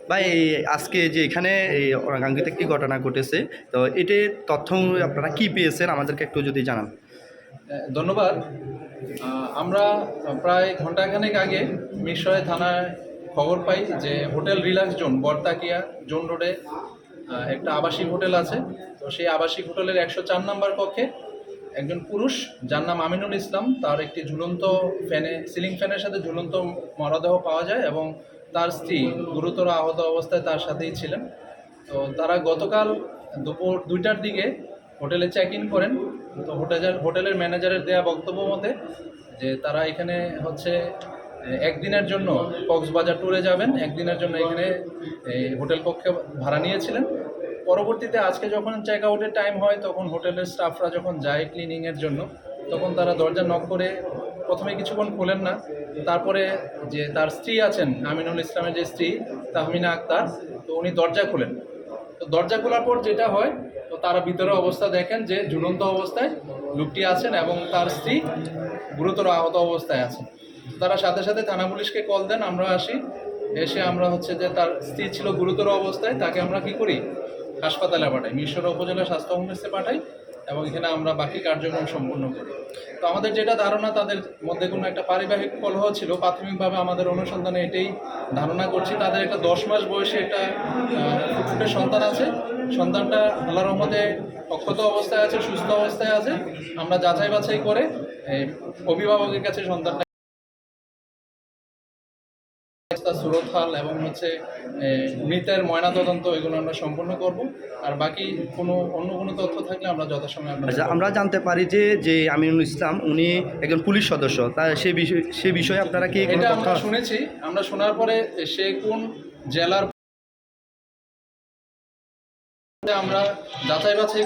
ভাই আজকে যে এখানে এই অনাকাঙ্ক্ষিত একটি ঘটনা ঘটেছে, তো এতে তথ্য আপনারা কি পেয়েছেন আমাদেরকে একটু যদি জানান। ধন্যবাদ। আমরা প্রায় ঘন্টাখানেক আগে মিরসরাই থানায় খবর পাই যে হোটেল রিল্যাক্স জোন বরতাকিয়া জোন রোডে একটা আবাসিক হোটেল আছে। তো সেই আবাসিক হোটেলের 104 নম্বর কক্ষে একজন পুরুষ যার নাম আমিনুল ইসলাম, তার একটি ঝুলন্ত সিলিং ফ্যানের সাথে ঝুলন্ত মরদেহ পাওয়া যায় এবং তার স্ত্রী গুরুতর আহত অবস্থায় তার সাথেই ছিলেন। তো তারা গতকাল দুপুর 2টার দিকে হোটেলে চেক ইন করেন। তো হোটেলের ম্যানেজারের দেয়া বক্তব্য মতে যে তারা এখানে হচ্ছে একদিনের জন্য কক্সবাজার ট্যুরে যাবেন, একদিনের জন্য এখানে হোটেল কক্ষে ভাড়া নিয়েছিলেন। পরবর্তীতে আজকে যখন চেক আউটের টাইম হয় তখন হোটেলের স্টাফরা যখন যায় ক্লিনিংয়ের জন্য, তখন তারা দরজা নক করে প্রথমে কিছুক্ষণ খোলেন না। তারপরে যে তার স্ত্রী আছেন, আমিনুল ইসলামের যে স্ত্রী তাহমিনা আক্তার, তো উনি দরজা খোলেন। তো দরজা খোলার পর যেটা হয়, তো তারা ভিতরে অবস্থা দেখেন যে ঝুলন্ত অবস্থায় লোকটি আছেন এবং তার স্ত্রী গুরুতর আহত অবস্থায় আছেন। তারা সাথে সাথে থানা পুলিশকে কল দেন, আমরা আসি। এসে আমরা হচ্ছে যে তার স্ত্রী ছিল গুরুতর অবস্থায়, তাকে আমরা কি করি হাসপাতালে পাঠাই, মিরসরাই উপজেলা স্বাস্থ্য কমপ্লেক্সে পাঠাই এবং এখানে আমরা বাকি কার্যক্রম সম্পন্ন করি। তো আমাদের যেটা ধারণা তাদের মধ্যে কোনো একটা পারিবারিক কলহ ছিল, প্রাথমিকভাবে আমাদের অনুসন্ধানে এটাই ধারণা করছি। তাদের একটা 10 মাস বয়সে একটা ফুটফুটে সন্তান আছে। সন্তানটা আল্লাহর রহমতে অক্ষত অবস্থায় আছে, সুস্থ অবস্থায় আছে। আমরা যাচাই বাছাই করে অভিভাবকের কাছে সন্তানটা সুরতহাল এবং হচ্ছে মৃতের ময়নাতদন্ত এগুলো আমরা সম্পন্ন করব। আর বাকি অন্য কোনো তথ্য থাকলে আমরা যথাসময়ে আচ্ছা, আমরা জানতে পারি যে যে আমিনুল ইসলাম উনি একজন পুলিশ সদস্য, তার সে বিষয়ে আপনারা কি এটা আমরা শুনেছি। আমরা শোনার পরে সে কোন জেলার আমরা যাচাই বাছাই